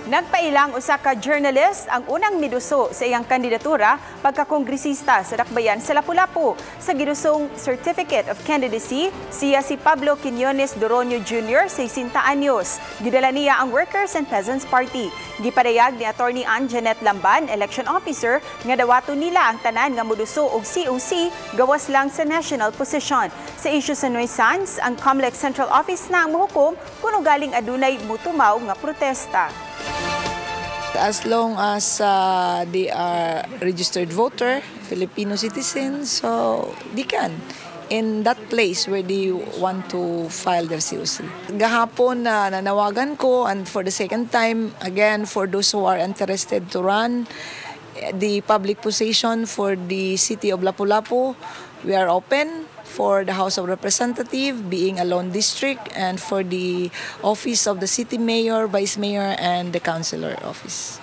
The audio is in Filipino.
Nagpa-ilang usa ka journalist ang unang miduso sa iyang kandidatura pagka-kongresista sa dakbayan sa Lapu-Lapu. Sa gidusong Certificate of Candidacy, siya si Pablo Quiñones Doronio Jr. 60 anyos. Gidala niya ang Workers and Peasants Party. Gipadayag ni Attorney Janet Lamban, election officer, nga dawato nila ang tanan nga moduso og COC gawas lang sa national posisyon. Sa issue sa nuisance, ang COMELEC Central Office na ang mahukom kung galing adunay mutumaw nga protesta. As long as they are registered voter, Filipino citizens, so they can in that place where they want to file their COC. Gahapon na nanawagan ko, and for the second time, again, for those who are interested to run the public position for the city of Lapu-Lapu, we are open for the House of Representatives, being a lone district, and for the office of the city mayor, vice mayor, and the councilor office.